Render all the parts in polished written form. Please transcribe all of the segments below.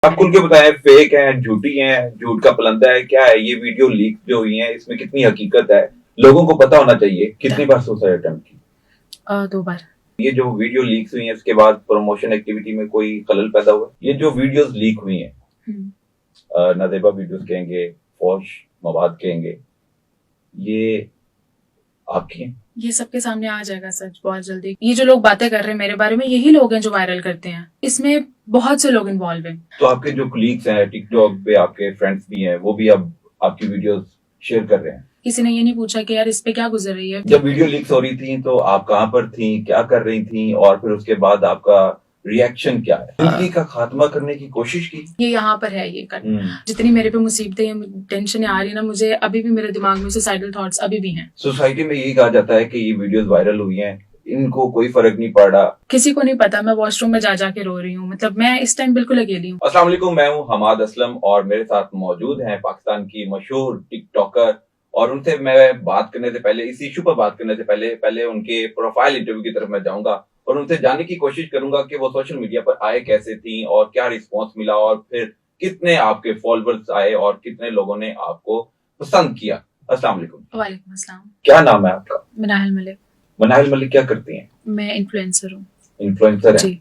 आप खुल के बताएं, फेक है, झूठी है, झूठ का पलंदा है, क्या है ये वीडियो लीक जो हुई है, इसमें कितनी हकीकत है, लोगों को पता होना चाहिए। कितनी बार सुसाइड अटेम्प्ट की? 2 बार। ये जो वीडियो लीक्स हुई है इसके बाद प्रमोशन एक्टिविटी में कोई खलल पैदा हुआ? ये जो वीडियोस लीक हुई हैं, नाजेबा वीडियोस कहेंगे, फौश मवाद कहेंगे, ये आपकी हैं? ये सबके सामने आ जाएगा सच बहुत जल्दी। ये जो लोग बातें कर रहे हैं मेरे बारे में, यही लोग हैं जो वायरल करते हैं। इसमें बहुत से लोग इन्वॉल्व हैं। तो आपके जो कलीग्स हैं टिकटॉक पे, आपके फ्रेंड्स भी हैं, वो भी अब आपकी वीडियोस शेयर कर रहे हैं। किसी ने ये नहीं पूछा कि यार इस पे क्या गुजर रही है। जब वीडियो लीक्स हो रही थी तो आप कहाँ पर थी, क्या कर रही थी, और फिर उसके बाद आपका रिएक्शन क्या है? जिंदगी का खात्मा करने की कोशिश की? ये यहाँ पर है, ये कर जितनी मेरे पे मुसीबतें टेंशन आ रही है ना, मुझे अभी भी मेरे दिमाग में सुसाइडल थॉट्स अभी भी हैं। सोसाइटी में यही कहा जाता है कि ये वीडियोस वायरल हुई हैं, इनको कोई फर्क नहीं पड़ रहा। किसी को नहीं पता। मैं वॉशरूम में जा जाके रो रही हूँ। मतलब मैं इस टाइम बिल्कुल अकेली हूँ। अस्सलाम वालेकुम, मैं हूँ हमाद असलम और मेरे साथ मौजूद हैं पाकिस्तान की मशहूर टिकटॉकर। और उनसे मैं बात करने से पहले, इस इशू पर बात करने से पहले उनके प्रोफाइल इंटरव्यू की तरफ मैं जाऊंगा और उनसे जानने की कोशिश करूंगा कि वो सोशल मीडिया पर आए कैसे थी और क्या रिस्पॉन्स मिला, और फिर कितने आपके फॉलोअर्स आए और कितने लोगों ने आपको पसंद किया। अस्सलाम वालेकुम। वालेकुम अस्सलाम। क्या नाम है आपका? मनाहिल मलिक। मनाहिल मलिक क्या करती हैं? मैं इन्फ्लुएंसर हूँ। इन्फ्लुएंसर है? जी।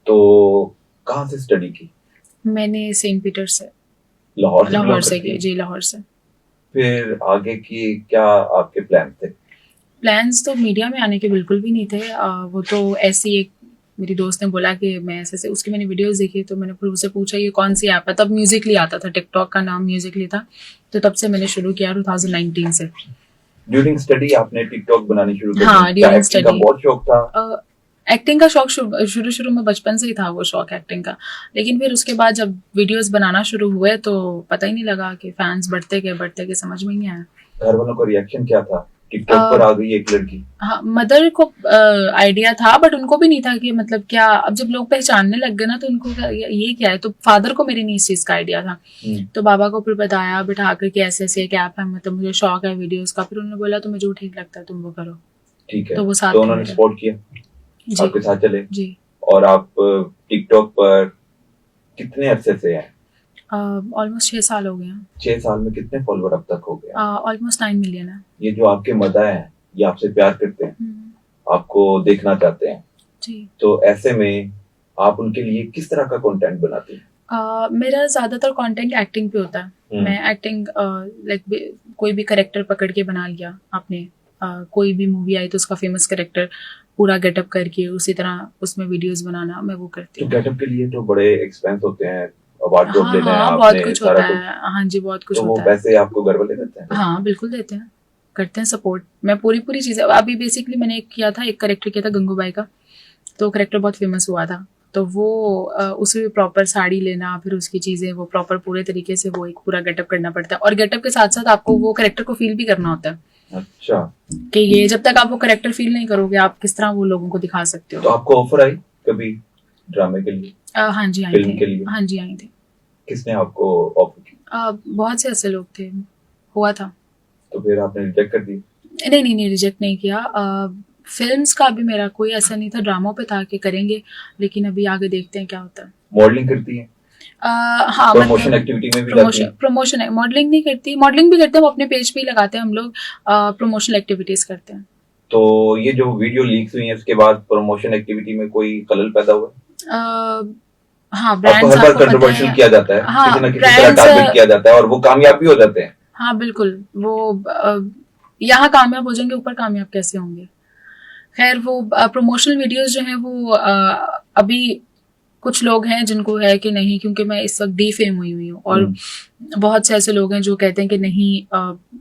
तो कहाँ से स्टडी की? मैंने सेंट पीटर से, लाहौर लाहौर से की। जी, लाहौर से। फिर आगे की क्या आपके प्लान थे? प्लान्स तो मीडिया में आने के बिल्कुल भी नहीं थे। वो तो ऐसी एक मेरी दोस्त ने बोला कि मैं ऐसे उसकी मैंने वीडियोस देखी, तो मैंने फिर उससे पूछा ये कौन सी ऐप है। तब म्यूजिकली आता था, टिकटॉक का नाम म्यूजिकली था, तो तब से मैंने शुरू किया 2019 से। ड्यूरिंग स्टडी आपने टिकटॉक बनानी शुरू कर दी? हाँ, ड्यूरिंग एक्टिंग का स्टडी। बहुत शौक था? एक्टिंग का शौक शुरू में बचपन से ही था वो शौक एक्टिंग का। लेकिन फिर उसके बाद जब वीडियोस बनाना शुरू हुए तो पता ही नहीं लगा कि फैंस बढ़ते गए समझ में ही नहीं आया। घर वालों का रिएक्शन क्या था? टिकटॉक पर आ गई एक लड़की। हाँ, मदर को आइडिया था, बट उनको भी नहीं था कि मतलब क्या। अब जब लोग पहचानने लग गए ना तो उनको ये क्या है। तो फादर को मेरी नहीं इस चीज का आइडिया था। तो बाबा को फिर बताया बिठा कर कि ऐसे ऐसे एक ऐप है, मतलब मुझे शौक है वीडियोस का। फिर उन्होंने बोला तुम्हें जो ठीक लगता है तुम वो करो। ठीक है, तो वो साथ तो उन्होंने सपोर्ट किया, आपके साथ चले जी। और आप टिकटॉक पर कितने अरसे से हैं? ऑलमोस्ट 6 साल हो गए हैं। 6 साल में कितने फॉलोअर अब तक हो गए? ऑलमोस्ट 9 मिलियन है। ये जो आपके मदा हैं, ये आपसे प्यार करते हैं, आपको देखना चाहते हैं जी। तो ऐसे में आप उनके लिए किस तरह का कंटेंट बनाती हैं? मेरा ज्यादातर कंटेंट एक्टिंग पे होता है। मैं एक्टिंग लाइक कोई भी कैरेक्टर पकड़ के बना लिया आपने। कोई भी मूवी आई तो उसका फेमस कैरेक्टर पूरा गेटअप करके उसी तरह उसमें वीडियोस बनाना, मैं वो करती हूँ। तो गेटअप के लिए तो बड़े एक्सपेंस होते हैं, अवार्ड हाँ, लेना है हाँ, आपने, बहुत कुछ सारा होता कुछ। है। हाँ जी, बहुत कुछ तो वो होता है। पैसे आपको घर वाले देते हैं? हाँ बिल्कुल देते हैं, करते हैं सपोर्ट। मैं पूरी चीजें अभी बेसिकली मैंने एक किया था, एक करेक्टर किया था गंगूबाई का। तो करेक्टर बहुत फेमस हुआ था, तो वो उसे भी प्रॉपर साड़ी लेना, फिर उसकी चीजें वो प्रॉपर पूरे तरीके से वो एक पूरा गेटअप करना पड़ता है। और गेटअप के साथ साथ आपको वो करेक्टर को फील भी करना होता है। अच्छा। कि ये जब तक आप वो करेक्टर फील नहीं करोगे आप किस तरह वो लोगों को दिखा सकते हो। तो आपको ऑफर आई कभी ड्रामे के लिए? हाँ जी, आई फिल्म थी। के लिए? हाँ जी, आई थी। किसने आपको ऑफर की? बहुत से ऐसे लोग थे, हुआ था। तो फिर आपने रिजेक्ट कर दी? नहीं, रिजेक्ट नहीं किया। फिल्म्स का भी मेरा कोई ऐसा नहीं था, ड्रामों पे था कि करेंगे, लेकिन अभी आगे देखते हैं क्या होता है। मॉडलिंग करती हैं? हाँ, प्रमोशन एक्टिविटी में भी जाती हैं? प्रमोशन है, मॉडलिंग नहीं करती। मॉडलिंग भी करते हैं, वो अपने पेज पे ही लगाते हैं हम लोग। प्रमोशनल एक्टिविटीज करते हैं। तो ये जो वीडियो लीक्स हुई है उसके बाद प्रमोशन एक्टिविटी में कोई खलल पैदा हुआ? हाँ, ब्रांड्स हर बार कंट्रोवर्शियल किया जाता है, हाँ, किसी ना किसी तरह टारगेट किया जाता है और वो कामयाब भी हो जाते हैं। हाँ बिल्कुल, वो यहाँ कामयाब हो जाएंगे, ऊपर कामयाब कैसे होंगे। खैर वो प्रमोशनल वीडियोस जो हैं वो अभी कुछ लोग हैं जिनको है कि नहीं, क्योंकि मैं इस वक्त डीफेम हुई हूँ। और बहुत से ऐसे लोग हैं जो कहते हैं कि नहीं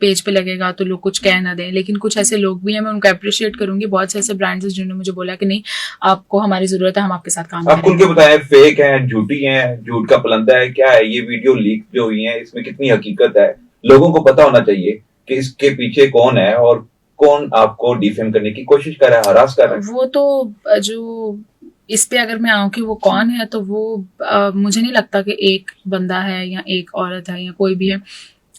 पेज पे लगेगा तो लोग कुछ कह ना दें। लेकिन कुछ ऐसे लोग भी हैं, मैं उनको अप्रिशिएट करूंगी। बहुत से ऐसे ब्रांड्स हैं जिन्होंने मुझे बोला कि नहीं आपको हमारी जरूरत है, हम आपके साथ काम करेंगे। आप खुल के बताएं, फेक है, झूठी है, झूठ का पलंदा है, क्या है ये वीडियो लीक जो हुई है, इसमें कितनी हकीकत है, लोगों को पता होना चाहिए कि इसके पीछे कौन है और कौन आपको डिफेम करने की कोशिश कर रहा है, हरास कर रहा है। वो तो जो इस पे अगर मैं आऊँ कि वो कौन है, तो वो मुझे नहीं लगता कि एक बंदा है या एक औरत है या कोई भी है।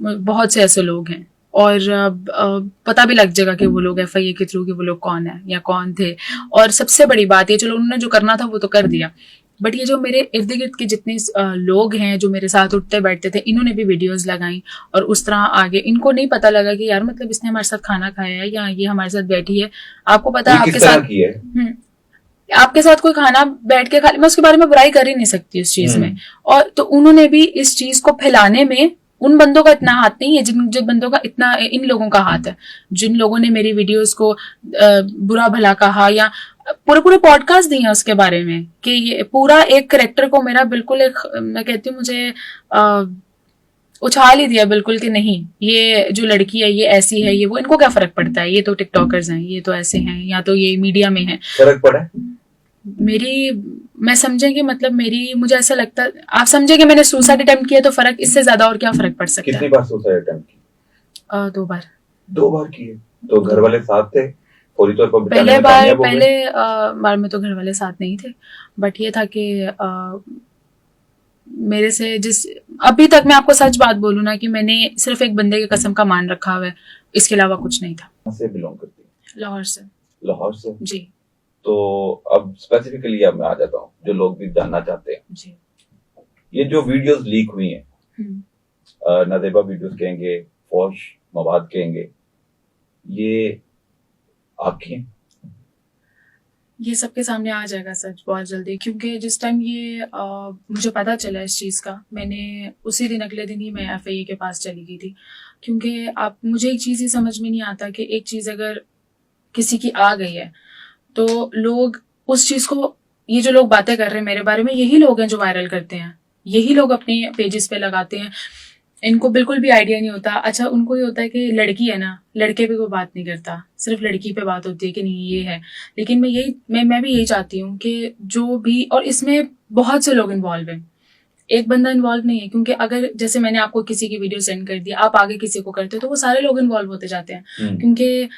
बहुत से ऐसे लोग हैं और पता भी लग जाएगा कि वो लोग FIA के थ्रू कि वो लोग कौन है या कौन थे। और सबसे बड़ी बात ये, चलो उन्होंने जो करना था वो तो कर दिया, बट ये जो मेरे इर्द गिर्द के जितने लोग हैं जो मेरे साथ उठते बैठते थे, इन्होंने भी वीडियोस लगाई और उस तरह आगे इनको नहीं पता लगा कि यार मतलब इसने हमारे साथ खाना खाया है या ये हमारे साथ बैठी है। आपको पता है आपके साथ की है? आपके साथ कोई खाना बैठ के खा, मैं उसके बारे में बुराई कर ही नहीं सकती उस चीज में। और तो उन्होंने भी इस चीज को फैलाने में उन बंदों का इतना हाथ नहीं है जिन बंदों का इतना इन लोगों का हाथ है, जिन लोगों ने मेरी वीडियोस को बुरा भला कहा या पूरे पॉडकास्ट दिए हैं उसके बारे में कि ये पूरा एक करेक्टर को मेरा बिल्कुल एक, मैं कहती हूँ मुझे उछाल ही दिया बिल्कुल कि नहीं ये जो लड़की है ये ऐसी है, ये वो, इनको क्या फर्क पड़ता है, ये तो टिकटॉकर्स हैं, ये तो ऐसे हैं, या तो ये मीडिया में है। फर्क पड़ा मेरी, मैं समझेंगे मतलब मेरी, मुझे ऐसा लगता है आप समझेंगे मैंने सुसाइड अटेम्प्ट किया तो फर्क इससे ज्यादा और क्या फर्क पड़ सकता है। कितनी बार सुसाइड अटेम्प्ट की? 2 बार। 2 बार किए? तो घर वाले साथ थे पूरी तौर पर? पहले बार में तो घर वाले साथ नहीं थे, बट ये था कि मेरे से जिस अभी तक मैं आपको सच बात बोलूं ना कि मैंने सिर्फ एक बंदे की कसम का मान रखा हुआ है, इसके अलावा कुछ नहीं था। कहां से बिलोंग करती है? लाहौर से। लाहौर से जी। तो अब स्पेसिफिकली अब मैं आ जाता हूँ जो लोग भी जानना चाहते हैं जी। ये जो वीडियोस लीक हुई हैं, नादेबा वीडियोस कहेंगे, फौश मवाद कहेंगे, ये आपकी हैं? ये सबके सामने आ जाएगा सच बहुत जल्दी, क्योंकि जिस टाइम ये मुझे पता चला इस चीज़ का, मैंने उसी दिन अगले दिन ही मैं FIA के पास चली गई थी। क्योंकि आप, मुझे एक चीज़ ही समझ में नहीं आता कि एक चीज़ अगर किसी की आ गई है तो लोग उस चीज़ को, ये जो लोग बातें कर रहे हैं मेरे बारे में, यही लोग हैं जो वायरल करते हैं, यही लोग अपने पेजेस पे लगाते हैं। इनको बिल्कुल भी आइडिया नहीं होता। अच्छा, उनको ये होता है कि लड़की है ना, लड़के पे कोई बात नहीं करता, सिर्फ लड़की पे बात होती है कि नहीं ये है। लेकिन मैं भी यही चाहती हूँ कि जो भी, और इसमें बहुत से लोग इन्वॉल्व हैं, एक बंदा इन्वॉल्व नहीं है। क्योंकि अगर जैसे मैंने आपको किसी की वीडियो सेंड कर दी, आप आगे किसी को करते हो तो वो सारे लोग इन्वॉल्व होते जाते हैं, क्योंकि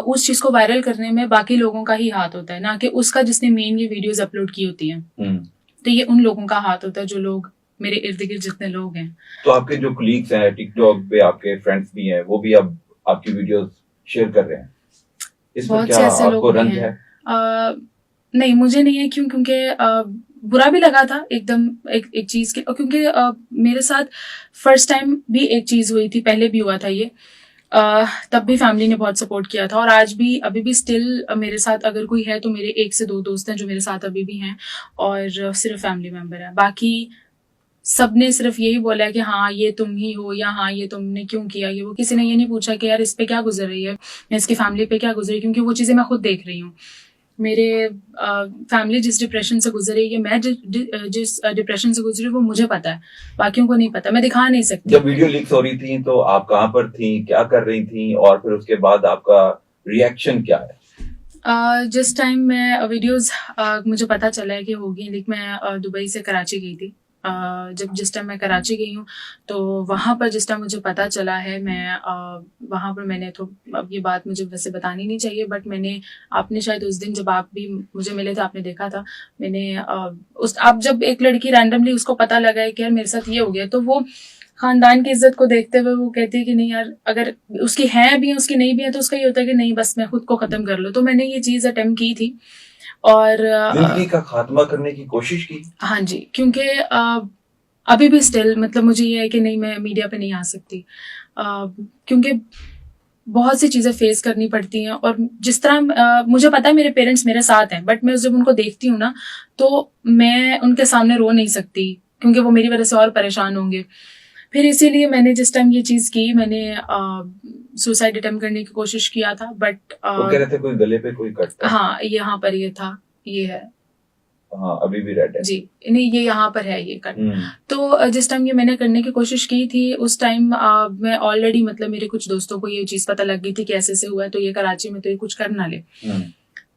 उस चीज को वायरल करने में बाकी लोगों का ही हाथ होता है, ना कि उसका जिसने मेन ये वीडियोज अपलोड की होती हैं। तो ये उन लोगों का हाथ होता है जो लोग मेरे इर्द गिर्द जितने लोग हैं। तो आपके जो कलीग्स हैं टिकटॉक पे, आपके फ्रेंड्स भी हैं, वो भी अब आपकी वीडियोस शेयर कर रहे हैं, इसमें क्या आपको रंज है? नहीं, मुझे नहीं है। क्योंकि बुरा भी लगा था एकदम एक चीज के, क्योंकि मेरे साथ फर्स्ट टाइम भी एक चीज हुई थी, पहले भी हुआ था ये, तब भी फैमिली ने बहुत सपोर्ट किया था, और आज भी अभी भी स्टिल मेरे साथ अगर कोई है तो मेरे 1 से 2 दोस्त हैं जो मेरे साथ अभी भी हैं, और सिर्फ फैमिली मेंबर है। बाकी सबने सिर्फ यही बोला है कि हाँ ये तुम ही हो, या हाँ ये तुमने क्यों किया ये वो। किसी ने ये नहीं पूछा कि यार इस पे क्या गुजर रही है या इसकी फैमिली पे क्या गुजर रही है, क्योंकि वो चीजें मैं खुद देख रही हूँ। मेरे फैमिली जिस डिप्रेशन से गुजर रही है, मैं जिस डिप्रेशन से गुजरी, वो मुझे पता है, बाकियों को नहीं पता, मैं दिखा नहीं सकती। जब वीडियो लीक्स हो रही थी तो आप कहाँ पर थी, क्या कर रही थी, और फिर उसके बाद आपका रिएक्शन क्या है? जिस टाइम मैं वीडियोस मुझे पता चला है कि होगी, लेकिन मैं दुबई से कराची गई थी। जिस टाइम मैं कराची गई हूँ तो वहाँ पर जिस टाइम मुझे पता चला है, मैं वहाँ पर मैंने, तो अब ये बात मुझे वैसे बतानी नहीं चाहिए, बट मैंने, आपने शायद उस दिन जब आप भी मुझे मिले थे आपने देखा था, मैंने आप जब एक लड़की रैंडमली उसको पता लगा है कि यार मेरे साथ ये हो गया, तो वो खानदान की इज्जत को देखते हुए वो कहती है कि नहीं यार, अगर उसकी है भी है उसकी नहीं भी है तो उसका ये होता है कि नहीं बस मैं खुद को खत्म कर लूँ। तो मैंने ये चीज़ अटेम्प्ट की थी और जिंदगी का खात्मा करने की कोशिश की। हाँ जी, क्योंकि अभी भी स्टिल मतलब मुझे ये है कि नहीं मैं मीडिया पे नहीं आ सकती, क्योंकि बहुत सी चीज़ें फेस करनी पड़ती हैं। और जिस तरह मुझे पता है मेरे पेरेंट्स मेरे साथ हैं, बट मैं जब उनको देखती हूँ ना तो मैं उनके सामने रो नहीं सकती, क्योंकि वो मेरी वजह से और परेशान होंगे। फिर इसीलिए मैंने जिस टाइम ये चीज़ की, मैंने सुसाइड अटेम्प्ट करने की कोशिश किया था, बट वो कह रहे थे कोई गले पे कोई कट था। हाँ, यहाँ पर ये था, ये है। हाँ, अभी भी रेड है जी, नहीं ये यहाँ पर है ये कट। तो जिस टाइम ये मैंने करने की कोशिश की थी उस टाइम मैं ऑलरेडी, मतलब मेरे कुछ दोस्तों को ये चीज पता लग गई थी कि ऐसे से हुआ है, तो ये कराची में तो ये कुछ कर ना ले।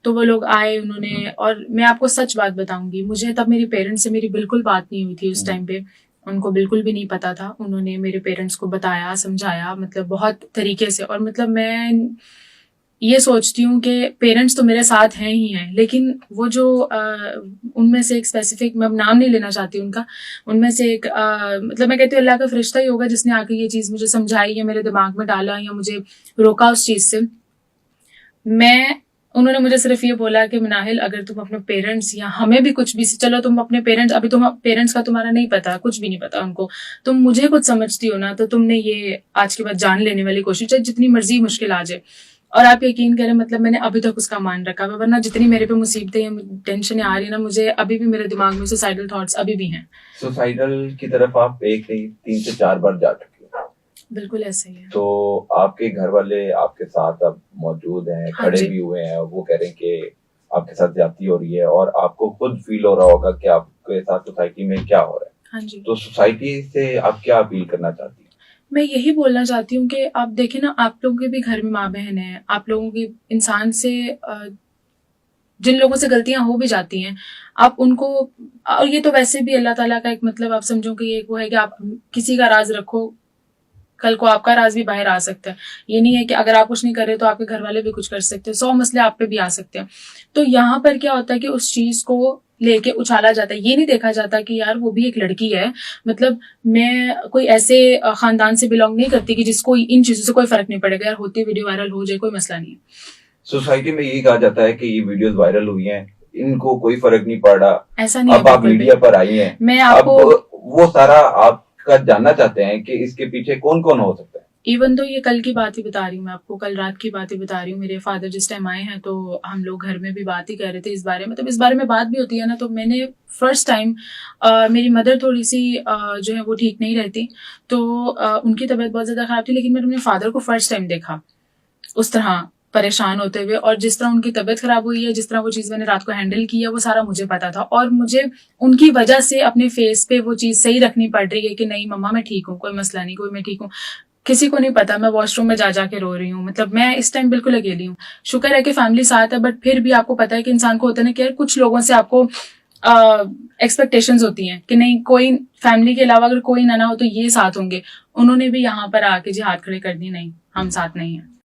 तो वो लोग आए, उन्होंने, और मैं आपको सच बात बताऊंगी, मुझे तब मेरे पेरेंट्स से मेरी बिल्कुल बात नहीं हुई थी उस टाइम पे, उनको बिल्कुल भी नहीं पता था। उन्होंने मेरे पेरेंट्स को बताया, समझाया, मतलब बहुत तरीके से। और मतलब मैं ये सोचती हूँ कि पेरेंट्स तो मेरे साथ हैं ही हैं, लेकिन वो जो उनमें से एक स्पेसिफिक, मैं नाम नहीं लेना चाहती उनका, उनमें से एक मतलब मैं कहती हूँ अल्लाह का फरिश्ता ही होगा जिसने आके ये चीज़ मुझे समझाई या मेरे दिमाग में डाला या मुझे रोका उस चीज़ से। मैं उन्होंने मुझे सिर्फ ये बोला कि मनाहिल, अगर तुम अपने पेरेंट्स या हमें भी कुछ भी, चलो तुम अपने पेरेंट्स, अभी तुम पेरेंट्स का तुम्हारा नहीं पता, कुछ भी नहीं पता उनको, तुम मुझे कुछ समझती हो ना, तो तुमने ये आज के बाद जान लेने वाली कोशिश, चाहे जितनी मर्जी मुश्किल आ जाए। और आप यकीन करें, मतलब मैंने अभी तक उसका मान रखा है, वरना जितनी मेरे पे मुसीबतें या टेंशन आ रही ना, मुझे अभी भी मेरे दिमाग में सुसाइडल थॉट्स अभी भी हैं। सुसाइडल की तरफ आप एक नहीं 3 से 4 बार जा चुके हो। बिल्कुल ऐसे ही है। तो आपके घर वाले आपके साथ अब मौजूद हैं, हाँ खड़े जी। भी हुए हैं, वो कह रहे हैं कि आपके साथ ज्यादती हो रही है और आपको खुद फील हो रहा होगा कि आपके साथ सोसाइटी में क्या हो रहा है। हाँ जी। तो सोसाइटी से आप क्या अपील करना चाहती हैं? मैं यही बोलना चाहती हूँ कि आप देखें ना, आप लोगों के भी घर में माँ बहन है, आप लोगों की इंसान से जिन लोगों से गलतियां हो भी जाती हैं, आप उनको, और ये तो वैसे भी अल्लाह ताला का एक मतलब आप समझो कि ये वो है कि आप किसी का राज रखो, कल को आपका राज भी बाहर आ सकता है। ये नहीं है कि अगर आप कुछ नहीं कर रहे तो आपके घर वाले भी कुछ कर सकते हैं, 100 मसले आप पे भी आ सकते हैं। तो यहाँ पर क्या होता है कि उस चीज को लेके उछाला जाता है, ये नहीं देखा जाता कि यार वो भी एक लड़की है, मतलब मैं कोई ऐसे खानदान से बिलोंग नहीं करती कि जिसको इन चीजों से कोई फर्क नहीं पड़ेगा, यार होती वीडियो वायरल हो जाए कोई मसला नहीं है। सोसाइटी में यही कहा जाता है कि ये वीडियोस वायरल हुई हैं, इनको कोई फर्क नहीं पड़ रहा। ऐसा नहीं है अब आप बिल्कुल भी। मीडिया पर आई हैं, मैं अब आपको वो सारा आपका जानना चाहते हैं कि इसके पीछे कौन कौन हो सकता है। इवन तो ये कल की बात ही बता रही हूँ मैं आपको, कल रात की बात ही बता रही हूँ। मेरे फादर जिस टाइम आए हैं तो हम लोग घर में भी बात ही कर रहे थे इस बारे में, तो इस बारे में बात भी होती है ना। तो मैंने फर्स्ट टाइम, मेरी मदर थोड़ी सी जो है वो ठीक नहीं रहती, तो उनकी तबीयत बहुत ज्यादा खराब थी, लेकिन मैंने अपने फादर को फर्स्ट टाइम देखा उस तरह परेशान होते हुए, और जिस तरह उनकी तबीयत खराब हुई है, जिस तरह वो चीज मैंने रात को हैंडल की है, वो सारा मुझे पता था। और मुझे उनकी वजह से अपने फेस पे वो चीज सही रखनी पड़ रही है कि नहीं मम्मा मैं ठीक हूँ, कोई मसला नहीं, कोई मैं ठीक हूँ। किसी को नहीं पता मैं वॉशरूम में जा जाके रो रही हूँ, मतलब मैं इस टाइम बिल्कुल अकेली हूँ। शुक्र है कि फैमिली साथ है, बट फिर भी आपको पता है कि इंसान को होता है ना कि यार कुछ लोगों से आपको एक्सपेक्टेशंस होती हैं कि नहीं, कोई फैमिली के अलावा अगर कोई ना हो तो ये साथ होंगे। उन्होंने भी यहाँ पर आके जी हाथ खड़े कर दिए, नहीं हम साथ नहीं है।